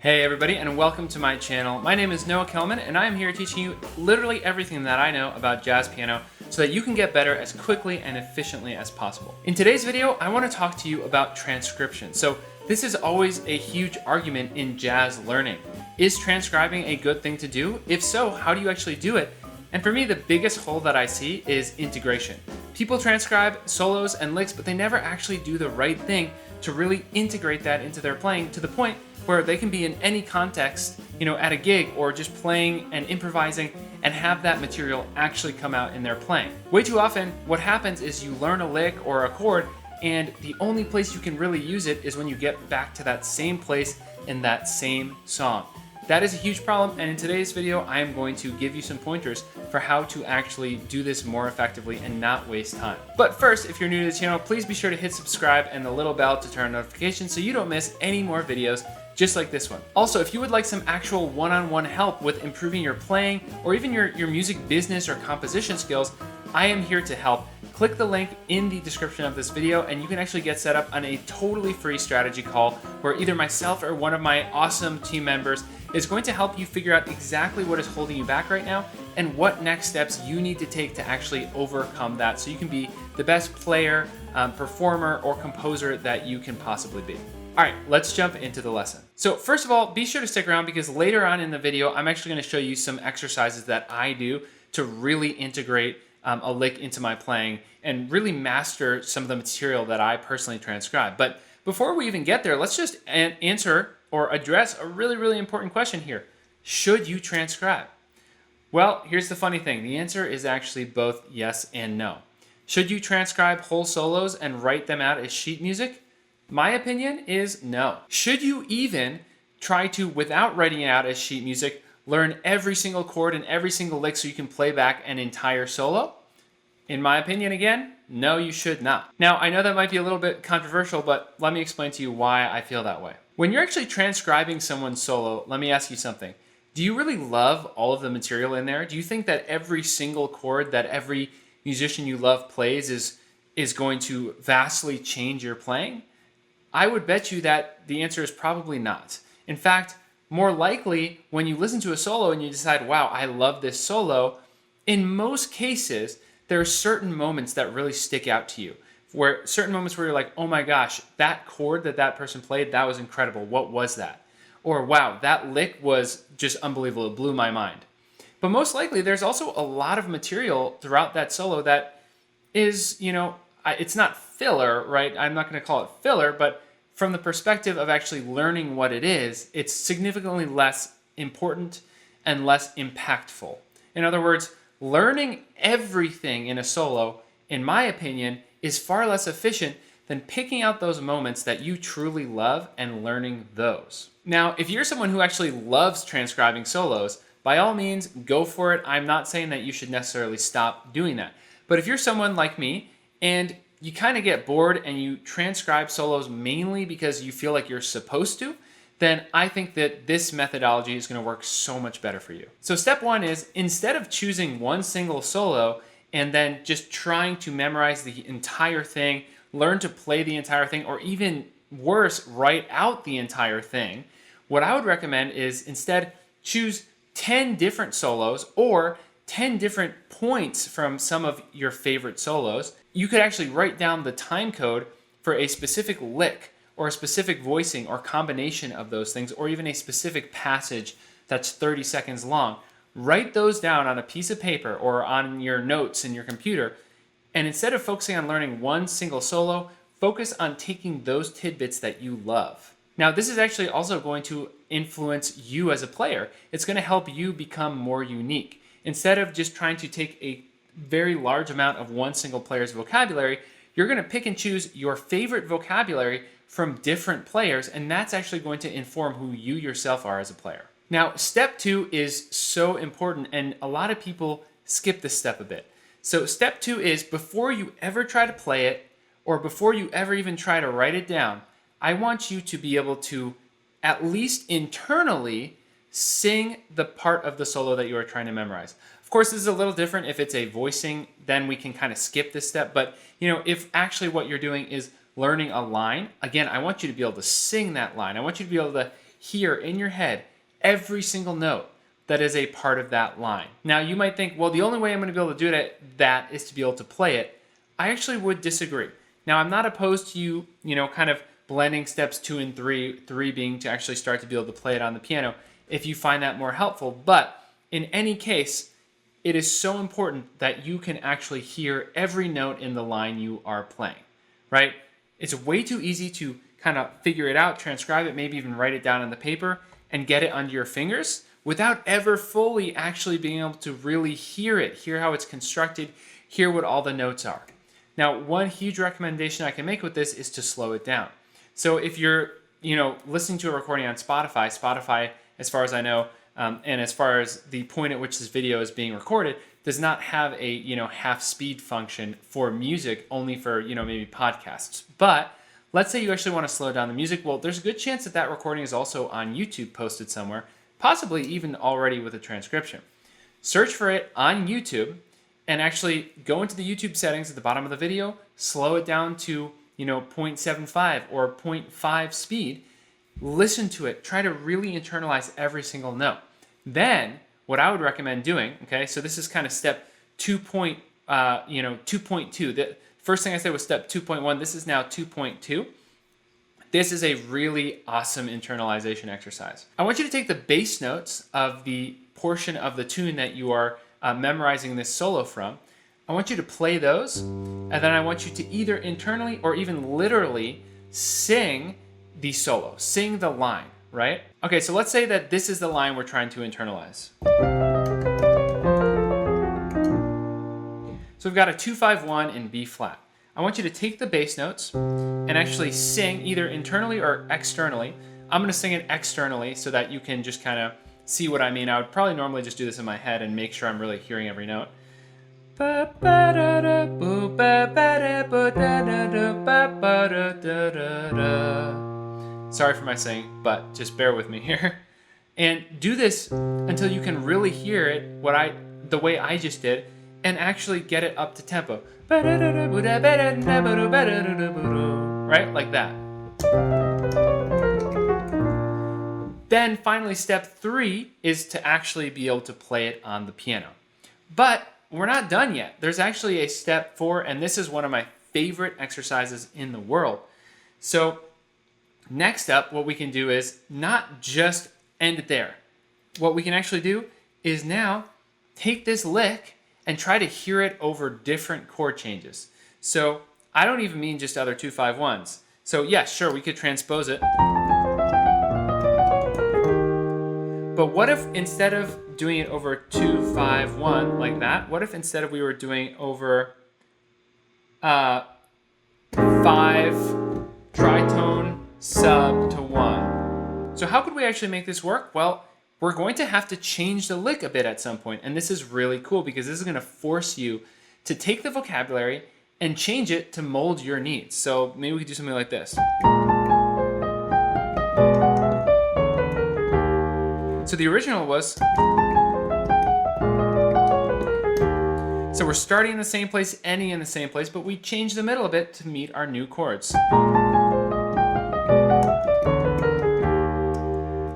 Hey everybody, and welcome to my channel. My name is Noah Kellman, and I am here teaching you literally everything that I know about jazz piano so that you can get better as quickly and efficiently as possible. In today's video, I want to talk to you about transcription. So this is always a huge argument in jazz learning. Is transcribing a good thing to do? If so, how do you actually do it? And for me, the biggest hole that I see is integration. People transcribe solos and licks, but they never actually do the right thing to really integrate that into their playing to the point where they can be in any context, at a gig or just playing and improvising and have that material actually come out in their playing. Way too often, what happens is you learn a lick or a chord, and the only place you can really use it is when you get back to that same place in that same song. That is a huge problem, and in today's video, I am going to give you some pointers for how to actually do this more effectively and not waste time. But first, if you're new to the channel, please be sure to hit subscribe and the little bell to turn on notifications so you don't miss any more videos just like this one. Also, if you would like some actual one-on-one help with improving your playing or even your music business or composition skills, I am here to help. Click the link in the description of this video and you can actually get set up on a totally free strategy call where either myself or one of my awesome team members is going to help you figure out exactly what is holding you back right now and what next steps you need to take to actually overcome that so you can be the best player, performer, or composer that you can possibly be. All right, let's jump into the lesson. So first of all, be sure to stick around because later on in the video, I'm actually going to show you some exercises that I do to really integrate a lick into my playing and really master some of the material that I personally transcribe. But before we even get there, let's just answer or address a really, really important question here. Should you transcribe? Well, here's the funny thing. The answer is actually both yes and no. Should you transcribe whole solos and write them out as sheet music? My opinion is no. Should you even try to, without writing it out as sheet music, learn every single chord and every single lick so you can play back an entire solo? In my opinion, again, no, you should not. Now, I know that might be a little bit controversial, but let me explain to you why I feel that way. When you're actually transcribing someone's solo, let me ask you something. Do you really love all of the material in there? Do you think that every single chord that every musician you love plays is going to vastly change your playing? I would bet you that the answer is probably not. In fact, more likely, when you listen to a solo and you decide, wow, I love this solo, in most cases, there are certain moments that really stick out to you. Certain moments where you're like, oh my gosh, that chord that person played, that was incredible. What was that? Or wow, that lick was just unbelievable. It blew my mind. But most likely, there's also a lot of material throughout that solo that is, it's not filler, right? I'm not going to call it filler, but from the perspective of actually learning what it is, it's significantly less important and less impactful. In other words, learning everything in a solo, in my opinion, is far less efficient than picking out those moments that you truly love and learning those. Now, if you're someone who actually loves transcribing solos, by all means, go for it. I'm not saying that you should necessarily stop doing that. But if you're someone like me and you kind of get bored and you transcribe solos mainly because you feel like you're supposed to, then I think that this methodology is going to work so much better for you. So step one is, instead of choosing one single solo and then just trying to memorize the entire thing, learn to play the entire thing, or even worse, write out the entire thing, what I would recommend is instead choose 10 different solos or 10 different points from some of your favorite solos. You could actually write down the time code for a specific lick or a specific voicing or combination of those things, or even a specific passage that's 30 seconds long. Write those down on a piece of paper or on your notes in your computer, and instead of focusing on learning one single solo, focus on taking those tidbits that you love. Now, this is actually also going to influence you as a player. It's going to help you become more unique. Instead of just trying to take a very large amount of one single player's vocabulary, you're going to pick and choose your favorite vocabulary from different players, and that's actually going to inform who you yourself are as a player. Now, step two is so important, and a lot of people skip this step a bit. So step two is, before you ever try to play it, or before you ever even try to write it down, I want you to be able to, at least internally, sing the part of the solo that you are trying to memorize. Of course, this is a little different if it's a voicing, then we can kind of skip this step. But if actually what you're doing is learning a line, again, I want you to be able to sing that line. I want you to be able to hear in your head every single note that is a part of that line. Now you might think, well, the only way I'm going to be able to do that is to be able to play it. I actually would disagree. Now I'm not opposed to you, kind of blending steps 2 and 3, 3 being to actually start to be able to play it on the piano if you find that more helpful. But in any case, it is so important that you can actually hear every note in the line you are playing, right? It's way too easy to kind of figure it out, transcribe it, maybe even write it down on the paper and get it under your fingers without ever fully actually being able to really hear it, hear how it's constructed, hear what all the notes are. Now, one huge recommendation I can make with this is to slow it down. So if you're, listening to a recording on Spotify, as far as I know, and as far as the point at which this video is being recorded, does not have a, half speed function for music, only for, maybe podcasts. But let's say you actually want to slow down the music. Well, there's a good chance that that recording is also on YouTube posted somewhere, possibly even already with a transcription. Search for it on YouTube and actually go into the YouTube settings at the bottom of the video, slow it down to, 0.75 or 0.5 speed. Listen to it. Try to really internalize every single note. Then, what I would recommend doing, okay, so this is kind of step 2.2. The first thing I said was step 2.1. This is now 2.2. This is a really awesome internalization exercise. I want you to take the bass notes of the portion of the tune that you are memorizing this solo from. I want you to play those, and then I want you to either internally or even literally sing the solo, sing the line, right? Okay, so let's say that this is the line we're trying to internalize. So we've got a 2-5-1 in B flat. I want you to take the bass notes and actually sing either internally or externally. I'm going to sing it externally so that you can just kind of see what I mean. I would probably normally just do this in my head and make sure I'm really hearing every note. Sorry for my singing, but just bear with me here. And do this until you can really hear it the way I just did, and actually get it up to tempo. Right? Like that. Then finally, step 3 is to actually be able to play it on the piano. But we're not done yet. There's actually a step 4, and this is one of my favorite exercises in the world. So next up, what we can do is not just end it there. What we can actually do is now take this lick and try to hear it over different chord changes. So I don't even mean just other 2-5-1s. So yeah, sure, we could transpose it. But what if instead of doing it over 2-5-1 like that, what if instead of we were doing over 5 tritone sub to 1? So how could we actually make this work? Well, we're going to have to change the lick a bit at some point, and this is really cool because this is going to force you to take the vocabulary and change it to mold your needs. So maybe we could do something like this. So the original was, so we're starting in the same place, ending in the same place, but we changed the middle a bit to meet our new chords. I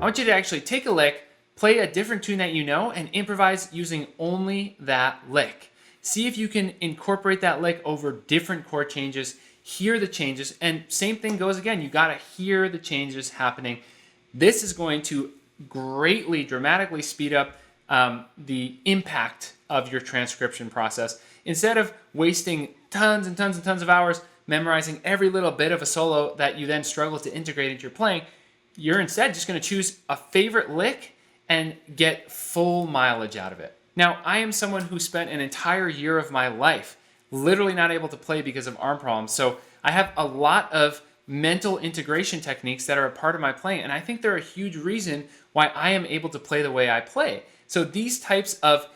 want you to actually take a lick, play a different tune that you know, and improvise using only that lick. See if you can incorporate that lick over different chord changes, hear the changes, and same thing goes again. You gotta hear the changes happening. This is going to greatly, dramatically speed up the impact of your transcription process. Instead of wasting tons and tons and tons of hours memorizing every little bit of a solo that you then struggle to integrate into your playing, you're instead just going to choose a favorite lick and get full mileage out of it. Now, I am someone who spent an entire year of my life literally not able to play because of arm problems. So I have a lot of mental integration techniques that are a part of my playing, and I think they're a huge reason why I am able to play the way I play. So these types of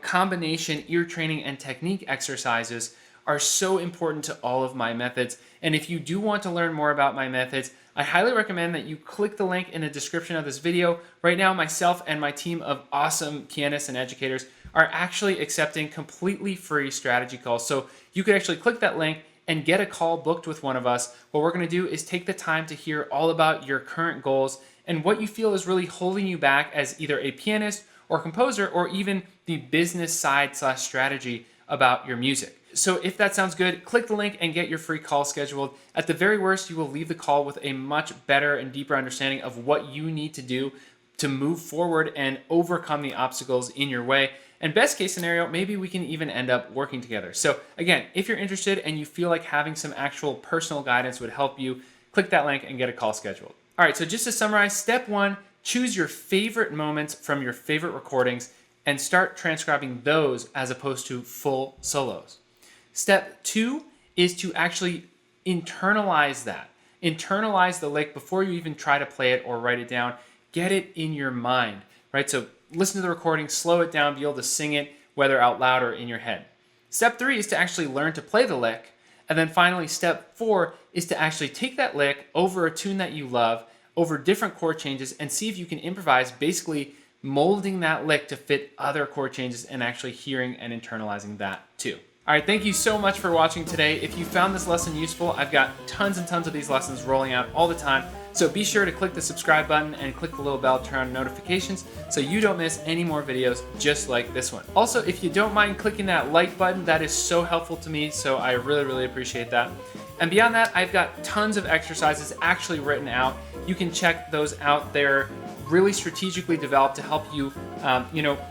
combination ear training and technique exercises are so important to all of my methods. And if you do want to learn more about my methods, I highly recommend that you click the link in the description of this video. Right now, myself and my team of awesome pianists and educators are actually accepting completely free strategy calls. So you could actually click that link and get a call booked with one of us. What we're going to do is take the time to hear all about your current goals and what you feel is really holding you back as either a pianist or composer, or even the business side / strategy about your music. So if that sounds good, click the link and get your free call scheduled. At the very worst, you will leave the call with a much better and deeper understanding of what you need to do to move forward and overcome the obstacles in your way. And best case scenario, maybe we can even end up working together. So again, if you're interested and you feel like having some actual personal guidance would help you, click that link and get a call scheduled. All right, so just to summarize, step 1, choose your favorite moments from your favorite recordings and start transcribing those as opposed to full solos. Step 2 is to actually internalize that. Internalize the lick before you even try to play it or write it down. Get it in your mind, right? So listen to the recording, slow it down, be able to sing it, whether out loud or in your head. Step 3 is to actually learn to play the lick. And then finally, step 4 is to actually take that lick over a tune that you love, over different chord changes, and see if you can improvise, basically molding that lick to fit other chord changes and actually hearing and internalizing that too. All right, thank you so much for watching today. If you found this lesson useful, I've got tons and tons of these lessons rolling out all the time. So be sure to click the subscribe button and click the little bell to turn on notifications so you don't miss any more videos just like this one. Also, if you don't mind clicking that like button, that is so helpful to me, so I really appreciate that. And beyond that, I've got tons of exercises actually written out. You can check those out. They're really strategically developed to help you,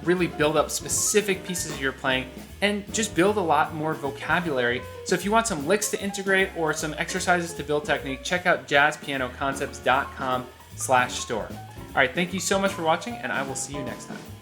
really build up specific pieces of your playing and just build a lot more vocabulary. So if you want some licks to integrate or some exercises to build technique, check out jazzpianoconcepts.com/store. All right, thank you so much for watching, and I will see you next time.